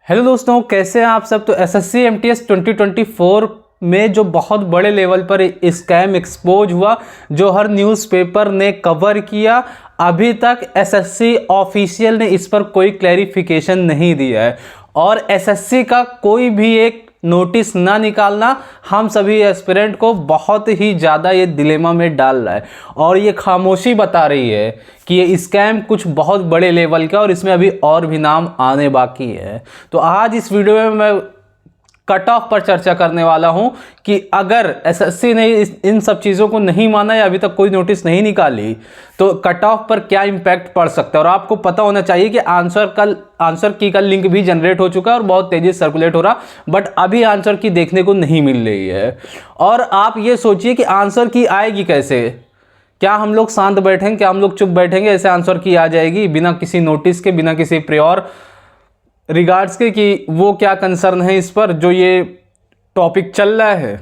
Hello दोस्तों, कैसे हैं आप सब। तो एसएससी एमटीएस 2024 में जो बहुत बड़े लेवल पर स्कैम एक्सपोज हुआ, जो हर न्यूज़पेपर ने कवर किया, अभी तक एसएससी ऑफिशियल ने इस पर कोई क्लैरिफिकेशन नहीं दिया है और एसएससी का कोई भी एक नोटिस ना निकालना हम सभी एस्पिरेंट को बहुत ही ज़्यादा ये डिलेमा में डाल रहा है और ये खामोशी बता रही है कि ये स्कैम कुछ बहुत बड़े लेवल का और इसमें अभी और भी नाम आने बाकी है। तो आज इस वीडियो में मैं कट ऑफ पर चर्चा करने वाला हूं कि अगर एसएससी ने इन सब चीज़ों को नहीं माना या अभी तक कोई नोटिस नहीं निकाली तो कट ऑफ पर क्या इम्पैक्ट पड़ सकता है। और आपको पता होना चाहिए कि आंसर की का लिंक भी जनरेट हो चुका है और बहुत तेज़ी से सर्कुलेट हो रहा, बट अभी आंसर की देखने को नहीं मिल रही है। और आप ये सोचिए कि आंसर की आएगी कैसे। क्या हम लोग शांत बैठेंगे, क्या हम लोग चुप बैठेंगे, ऐसे आंसर की आ जाएगी बिना किसी नोटिस के, बिना किसी प्रियोर रिगार्ड्स के कि वो क्या कंसर्न है इस पर जो ये टॉपिक चल रहा है।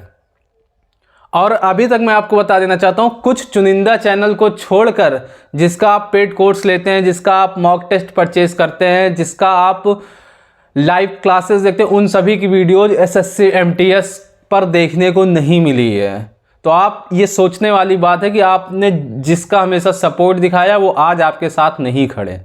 और अभी तक मैं आपको बता देना चाहता हूँ, कुछ चुनिंदा चैनल को छोड़कर जिसका आप पेड कोर्स लेते हैं, जिसका आप मॉक टेस्ट परचेज करते हैं, जिसका आप लाइव क्लासेस देखते हैं, उन सभी की वीडियोज एसएससी एमटीएस पर देखने को नहीं मिली है। तो आप ये सोचने वाली बात है कि आपने जिसका हमेशा सपोर्ट दिखाया वो आज आपके साथ नहीं खड़े।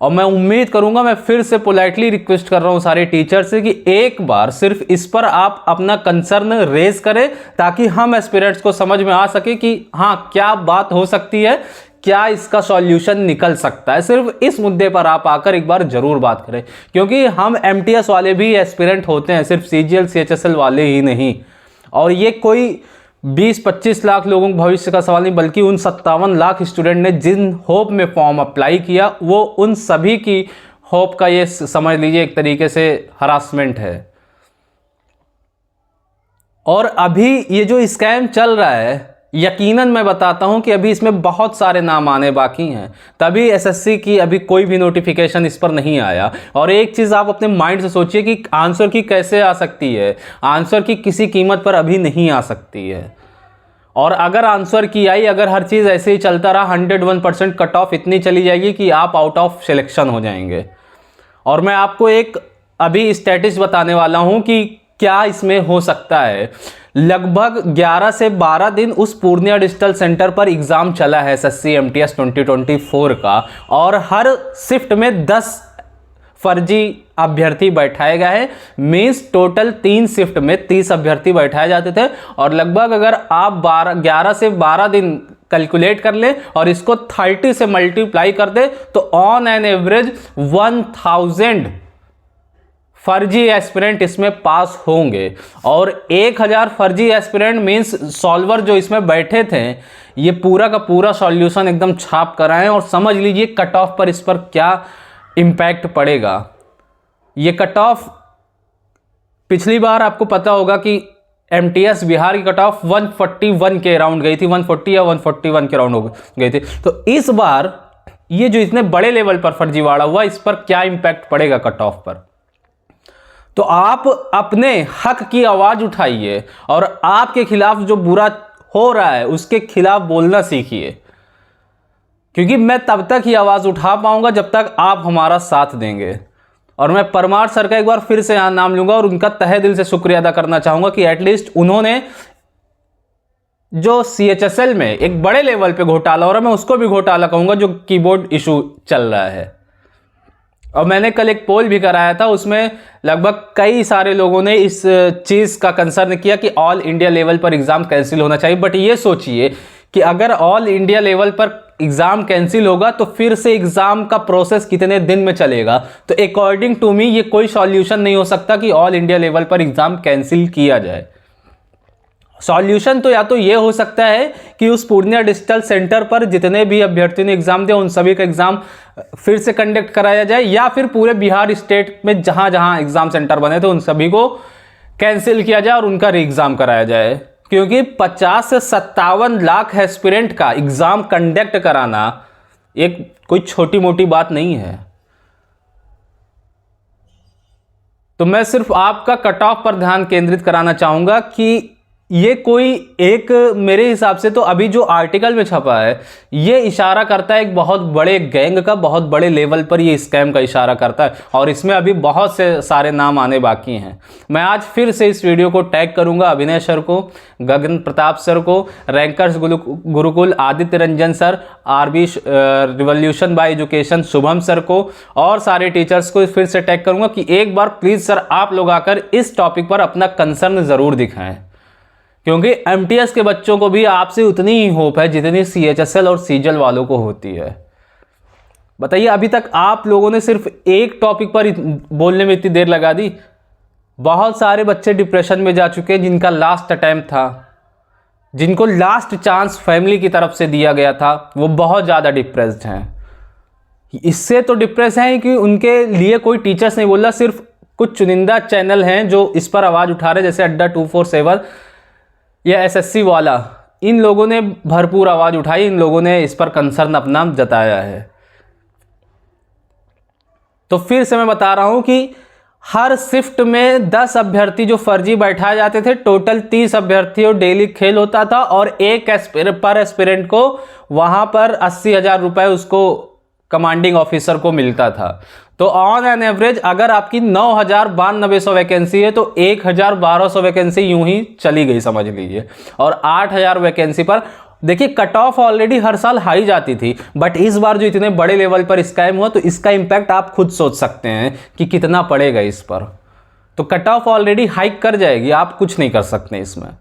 और मैं उम्मीद करूंगा, मैं फिर से पोलाइटली रिक्वेस्ट कर रहा हूं सारे टीचर से कि एक बार सिर्फ इस पर आप अपना कंसर्न रेज करें ताकि हम एस्पिरेंट्स को समझ में आ सके कि हाँ क्या बात हो सकती है, क्या इसका सॉल्यूशन निकल सकता है। सिर्फ इस मुद्दे पर आप आकर एक बार जरूर बात करें, क्योंकि हम एमटीएस वाले भी एस्पिरेंट होते हैं, सिर्फ सीजीएल सीएचएसएल वाले ही नहीं। और ये कोई 20-25 लाख लोगों के भविष्य का सवाल नहीं, बल्कि उन 57 लाख स्टूडेंट ने जिन होप में फॉर्म अप्लाई किया वो उन सभी की होप का ये समझ लीजिए एक तरीके से हरासमेंट है। और अभी ये जो स्कैम चल रहा है, यकीनन मैं बताता हूं कि अभी इसमें बहुत सारे नाम आने बाकी हैं, तभी एसएससी की अभी कोई भी नोटिफिकेशन इस पर नहीं आया। और एक चीज़ आप अपने माइंड से सोचिए कि आंसर की कैसे आ सकती है। आंसर की किसी कीमत पर अभी नहीं आ सकती है। और अगर आंसर की आई, अगर हर चीज़ ऐसे ही चलता रहा, 101% कट ऑफ इतनी चली जाएगी कि आप आउट ऑफ सिलेक्शन हो जाएंगे। और मैं आपको एक अभी स्टैटिस बताने वाला हूं कि क्या इसमें हो सकता है। लगभग 11 से 12 दिन उस पूर्णिया डिजिटल सेंटर पर एग्जाम चला है एसएससी एमटीएस 2024 का, और हर शिफ्ट में 10 फर्जी अभ्यर्थी बैठाए गए हैं। मीन्स टोटल 3 शिफ्ट में 30 अभ्यर्थी बैठाए जाते थे। और लगभग अगर आप 11 से 12 दिन कैलकुलेट कर ले और इसको 30 से मल्टीप्लाई कर दे तो ऑन एन एवरेज 1000 फर्जी एस्पिरेंट इसमें पास होंगे। और 1000 फर्जी एस्पिरेंट मीन्स सॉल्वर जो इसमें बैठे थे, ये पूरा का पूरा सॉल्यूशन एकदम छाप कर आए हैं। और समझ लीजिए कट ऑफ पर इस पर क्या इम्पैक्ट पड़ेगा। ये कट ऑफ पिछली बार आपको पता होगा कि एमटीएस बिहार की कट ऑफ 141 के अराउंड गई थी, 140 या 141 के अराउंड हो गई थी। तो इस बार ये जो इतने बड़े लेवल पर फर्जीवाड़ा हुआ, इस पर क्या इम्पैक्ट पड़ेगा कट ऑफ पर। तो आप अपने हक की आवाज उठाइए और आपके खिलाफ जो बुरा हो रहा है उसके खिलाफ बोलना सीखिए, क्योंकि मैं तब तक ही आवाज उठा पाऊंगा जब तक आप हमारा साथ देंगे। और मैं परमार सर का एक बार फिर से यहां नाम लूंगा और उनका तहे दिल से शुक्रिया अदा करना चाहूंगा कि एटलीस्ट उन्होंने जो सीएचएसएल में एक बड़े लेवल पे घोटाला हो रहा है, मैं उसको भी घोटाला कहूंगा, जो कीबोर्ड इशू चल रहा है। और मैंने कल एक पोल भी कराया था, उसमें लगभग कई सारे लोगों ने इस चीज़ का कंसर्न किया कि ऑल इंडिया लेवल पर एग्ज़ाम कैंसिल होना चाहिए। बट ये सोचिए कि अगर ऑल इंडिया लेवल पर एग्ज़ाम कैंसिल होगा तो फिर से एग्ज़ाम का प्रोसेस कितने दिन में चलेगा। तो अकॉर्डिंग टू मी ये कोई सॉल्यूशन नहीं हो सकता कि ऑल इंडिया लेवल पर एग्ज़ाम कैंसिल किया जाए। सॉल्यूशन तो या तो ये हो सकता है कि उस पूर्णिया डिजिटल सेंटर पर जितने भी अभ्यर्थियों ने एग्जाम दिया उन सभी का एग्जाम फिर से कंडक्ट कराया जाए, या फिर पूरे बिहार स्टेट में जहां जहां एग्जाम सेंटर बने थे उन सभी को कैंसिल किया जाए और उनका री एग्जाम कराया जाए। क्योंकि 50 से 57 लाख एस्पिरेंट का एग्जाम कंडक्ट कराना एक कोई छोटी मोटी बात नहीं है। तो मैं सिर्फ आपका कट ऑफ पर ध्यान केंद्रित कराना चाहूंगा कि ये कोई एक, मेरे हिसाब से तो अभी जो आर्टिकल में छपा है ये इशारा करता है एक बहुत बड़े गैंग का, बहुत बड़े लेवल पर ये स्कैम का इशारा करता है, और इसमें अभी बहुत से सारे नाम आने बाकी हैं। मैं आज फिर से इस वीडियो को टैग करूंगा अभिनय सर को, गगन प्रताप सर को, Rankers Gurukul Aditya Ranjan sir, RB Revolution by Education Shubham sir को, और सारे टीचर्स को फिर से टैग करूंगा कि एक बार प्लीज़ सर आप लोग आकर इस टॉपिक पर अपना कंसर्न ज़रूर दिखाएं, क्योंकि एमटीएस के बच्चों को भी आपसे उतनी ही होप है जितनी सीएचएसएल और सीजल वालों को होती है। बताइए, अभी तक आप लोगों ने सिर्फ एक टॉपिक पर बोलने में इतनी देर लगा दी। बहुत सारे बच्चे डिप्रेशन में जा चुके हैं जिनका लास्ट अटेम्प्ट था, जिनको लास्ट चांस फैमिली की तरफ से दिया गया था, वो बहुत ज़्यादा डिप्रेस्ड हैं। इससे तो डिप्रेस हैं कि उनके लिए कोई टीचर्स नहीं बोल रहा, सिर्फ कुछ चुनिंदा चैनल हैं जो इस पर आवाज़ उठा रहे, जैसे अड्डा 247 या एसएससी वाला, इन लोगों ने भरपूर आवाज़ उठाई, इन लोगों ने इस पर कंसर्न अपना जताया है। तो फिर से मैं बता रहा हूं कि हर शिफ्ट में 10 अभ्यर्थी जो फर्जी बैठाए जाते थे, टोटल 30 अभ्यर्थियों डेली खेल होता था, और एक पर एस्पिरेंट को वहां पर 80,000 रुपए उसको कमांडिंग ऑफिसर को मिलता था। तो ऑन एन एवरेज अगर आपकी 9,92 वैकेंसी है तो 1,1200 वैकेंसी यूं ही चली गई समझ लीजिए, और 8,000 वैकेंसी पर देखिए कट ऑफ ऑलरेडी हर साल हाई जाती थी, बट इस बार जो इतने बड़े लेवल पर स्कैम हुआ तो इसका इंपैक्ट आप खुद सोच सकते हैं कि कितना पड़ेगा इस पर। तो कट ऑफ ऑलरेडी हाइक कर जाएगी, आप कुछ नहीं कर सकते इसमें।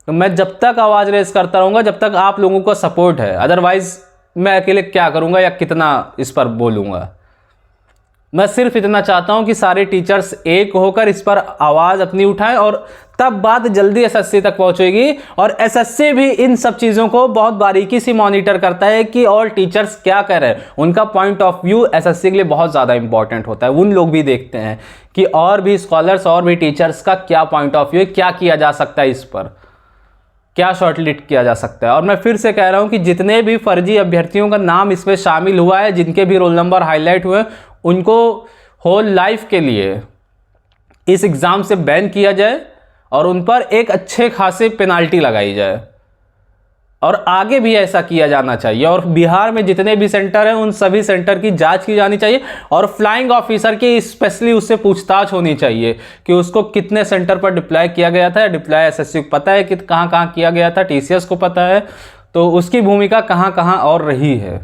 तो मैं जब तक आवाज़ रेस करता रहूँगा जब तक आप लोगों का सपोर्ट है, अदरवाइज मैं अकेले क्या करूँगा या कितना इस पर बोलूँगा। मैं सिर्फ इतना चाहता हूं कि सारे टीचर्स एक होकर इस पर आवाज़ अपनी उठाएं, और तब बात जल्दी एसएससी तक पहुंचेगी, और एसएससी भी इन सब चीज़ों को बहुत बारीकी से मॉनिटर करता है कि और टीचर्स क्या कर रहे हैं। उनका पॉइंट ऑफ व्यू एसएससी के लिए बहुत ज़्यादा इंपॉर्टेंट होता है। उन लोग भी देखते हैं कि और भी स्कॉलर्स और भी टीचर्स का क्या पॉइंट ऑफ व्यू है, क्या किया जा सकता है, इस पर क्या शॉर्टलिस्ट किया जा सकता है। और मैं फिर से कह रहा हूं कि जितने भी फर्जी अभ्यर्थियों का नाम इसमें शामिल हुआ है, जिनके भी रोल नंबर हाईलाइट हुए, उनको होल लाइफ के लिए इस एग्ज़ाम से बैन किया जाए और उन पर एक अच्छे खासे पेनाल्टी लगाई जाए, और आगे भी ऐसा किया जाना चाहिए। और बिहार में जितने भी सेंटर हैं उन सभी सेंटर की जांच की जानी चाहिए, और फ्लाइंग ऑफिसर की स्पेशली उससे पूछताछ होनी चाहिए कि उसको कितने सेंटर पर डिप्लॉय किया गया था। डिप्लॉय एसएससी को पता है कि कहाँ कहाँ किया गया था, टीसीएस को पता है, तो उसकी भूमिका कहाँ कहाँ और रही है।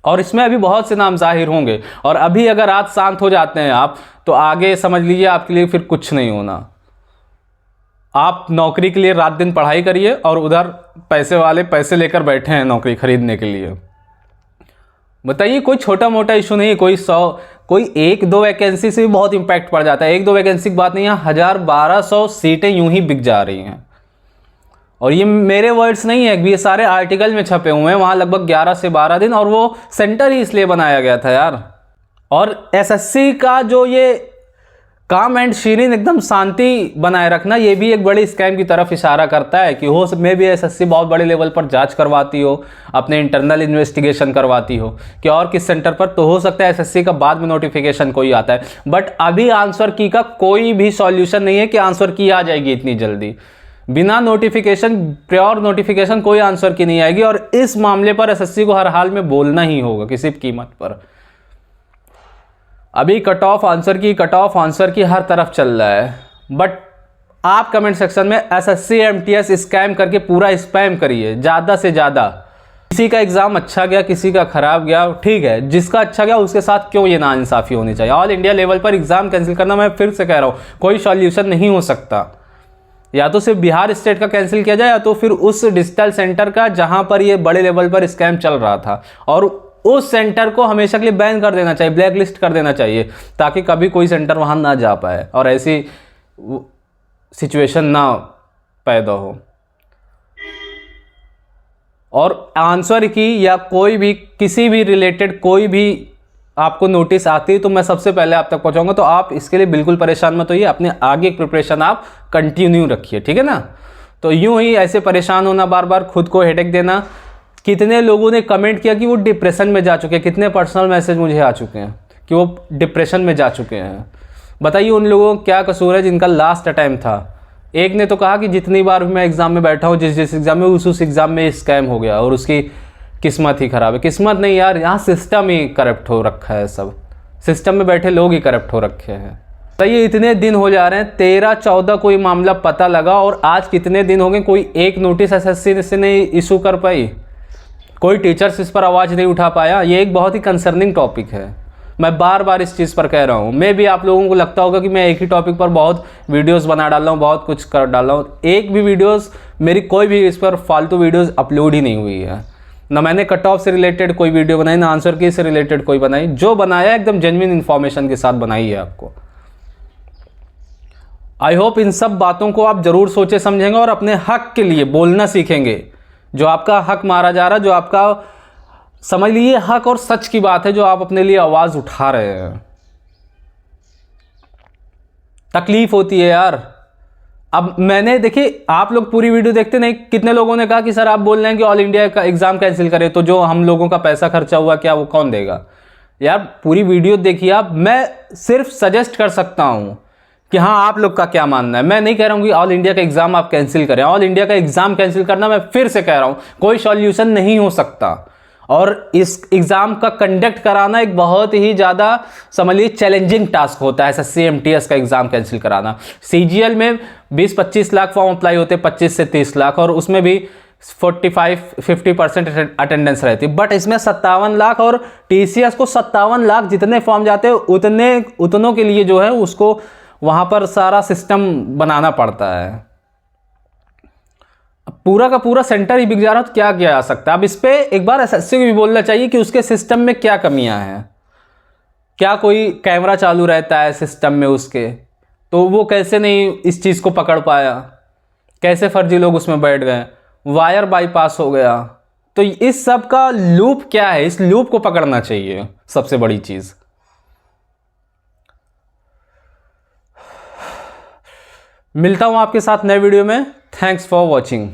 और इसमें अभी बहुत से नाम जाहिर होंगे, और अभी अगर आज शांत हो जाते हैं आप, तो आगे समझ लीजिए आपके लिए फिर कुछ नहीं होना। आप नौकरी के लिए रात दिन पढ़ाई करिए, और उधर पैसे वाले पैसे लेकर बैठे हैं नौकरी खरीदने के लिए। बताइए, कोई छोटा मोटा इशू नहीं, कोई 100 कोई 1-2 वैकेंसी से भी बहुत इंपैक्ट पड़ जाता है। 1-2 वैकेंसी की बात नहीं है, 1,000-1,200 सीटें यूं ही बिक जा रही हैं। और ये मेरे वर्ड्स नहीं है, ये सारे आर्टिकल में छपे हुए हैं। वहाँ लगभग 11 से 12 दिन, और वो सेंटर ही इसलिए बनाया गया था यार। और एसएससी का जो ये काम एंड शीरीन एकदम शांति बनाए रखना, ये भी एक बड़ी स्कैम की तरफ इशारा करता है कि हो में भी एसएससी बहुत बड़े लेवल पर जांच करवाती हो, अपने इंटरनल इन्वेस्टिगेशन करवाती हो कि और किस सेंटर पर। तो हो सकता है एसएससी का बाद में नोटिफिकेशन कोई आता है, बट अभी आंसर की का कोई भी सॉल्यूशन नहीं है कि आंसर की आ जाएगी इतनी जल्दी। बिना नोटिफिकेशन, प्योर नोटिफिकेशन कोई आंसर की नहीं आएगी, और इस मामले पर एसएससी को हर हाल में बोलना ही होगा किसी भी कीमत पर। अभी कट ऑफ आंसर की हर तरफ चल रहा है, बट आप कमेंट सेक्शन में एसएससी एमटीएस स्कैम करके पूरा स्पैम करिए ज़्यादा से ज़्यादा। किसी का एग्जाम अच्छा गया, किसी का खराब गया, ठीक है, जिसका अच्छा गया उसके साथ क्यों ये नाइंसाफ़ी होनी चाहिए। ऑल इंडिया लेवल पर एग्जाम कैंसिल करना, मैं फिर से कह रहा हूँ, कोई सॉल्यूशन नहीं हो सकता। या तो सिर्फ बिहार स्टेट का कैंसिल किया जाए, या तो फिर उस डिजिटल सेंटर का जहां पर ये बड़े लेवल पर स्कैम चल रहा था, और उस सेंटर को हमेशा के लिए बैन कर देना चाहिए, ब्लैक लिस्ट कर देना चाहिए, ताकि कभी कोई सेंटर वहां ना जा पाए और ऐसी सिचुएशन ना पैदा हो। और आंसर की या कोई भी किसी भी रिलेटेड कोई भी आपको नोटिस आती है तो मैं सबसे पहले आप तक पहुंचाऊंगा, तो आप इसके लिए बिल्कुल परेशान मत होइए, अपने आगे प्रिपरेशन आप कंटिन्यू रखिए, ठीक है ना। तो यूं ही ऐसे परेशान होना, बार बार खुद को हेडेक देना। कितने लोगों ने कमेंट किया कि वो डिप्रेशन में जा चुके हैं, कितने पर्सनल मैसेज मुझे आ चुके हैं कि वो डिप्रेशन में जा चुके हैं। बताइए उन लोगों को क्या कसूर है जिनका लास्ट अटेम्प्ट था, एक ने तो कहा कि जितनी बार भी मैं एग्ज़ाम में बैठा हूँ, जिस एग्ज़ाम में, उस एग्ज़ाम में स्कैम हो गया और उसकी किस्मत ही ख़राब है। किस्मत नहीं यार, यहाँ सिस्टम ही करप्ट हो रखा है, सब सिस्टम में बैठे लोग ही करप्ट हो रखे हैं। तो ये इतने दिन हो जा रहे हैं, 13-14 कोई मामला पता लगा और आज कितने दिन हो गए, कोई एक नोटिस एसएससी से नहीं इशू कर पाई, कोई टीचर्स इस पर आवाज़ नहीं उठा पाया। ये एक बहुत ही कंसर्निंग टॉपिक है, मैं बार बार इस चीज़ पर कह रहा हूँ। मैं भी, आप लोगों को लगता होगा कि मैं एक ही टॉपिक पर बहुत वीडियोस बना डाल रहा हूँ, बहुत कुछ कर डाल रहा हूँ, एक भी वीडियोस मेरी कोई भी इस पर फालतू वीडियोस अपलोड ही नहीं हुई है। ना मैंने कट ऑफ से रिलेटेड कोई वीडियो बनाई, ना आंसर की से रिलेटेड कोई बनाई। जो बनाया एकदम जेन्युइन इन्फॉर्मेशन के साथ बनाई है आपको। आई होप इन सब बातों को आप ज़रूर सोचे समझेंगे और अपने हक के लिए बोलना सीखेंगे। जो आपका हक मारा जा रहा है, जो आपका समझ लीजिए हक और सच की बात है, जो आप अपने लिए आवाज़ उठा रहे हैं। तकलीफ होती है यार। अब मैंने, देखिए आप लोग पूरी वीडियो देखते नहीं, कितने लोगों ने कहा कि सर आप बोल रहे हैं कि ऑल इंडिया का एग्ज़ाम कैंसिल करें, तो जो हम लोगों का पैसा खर्चा हुआ क्या वो कौन देगा? यार पूरी वीडियो देखिए आप। मैं सिर्फ सजेस्ट कर सकता हूँ कि हाँ आप लोग का क्या मानना है। मैं नहीं कह रहा हूँ कि ऑल इंडिया का एग्ज़ाम आप कैंसिल करें। ऑल इंडिया का एग्ज़ाम कैंसिल करना, मैं फिर से कह रहा हूँ, कोई सॉल्यूशन नहीं हो सकता। और इस एग्ज़ाम का कंडक्ट कराना एक बहुत ही ज़्यादा समझ लीजिए चैलेंजिंग टास्क होता है, एसएससी एमटीएस का एग्ज़ाम कैंसिल कराना। सीजीएल में 20-25 लाख फॉर्म अप्लाई होते हैं, 25 से 30 लाख, और उसमें भी 45-50% अटेंडेंस रहती है। बट इसमें 57 लाख, और टीसीएस को 57 लाख जितने फॉर्म जाते हैं उतनों के लिए जो है उसको वहाँ पर सारा सिस्टम बनाना पड़ता है। पूरा का पूरा सेंटर ही बिक जा रहा है, तो क्या किया जा सकता है? अब इस पे एक बार एसएससी को भी बोलना चाहिए कि उसके सिस्टम में क्या कमियां हैं। क्या कोई कैमरा चालू रहता है सिस्टम में उसके, तो वो कैसे नहीं इस चीज़ को पकड़ पाया? कैसे फर्जी लोग उसमें बैठ गए, वायर बाईपास हो गया? तो इस सब का लूप क्या है, इस लूप को पकड़ना चाहिए, सबसे बड़ी चीज़। मिलता हूं आपके साथ नए वीडियो में। Thanks for watching.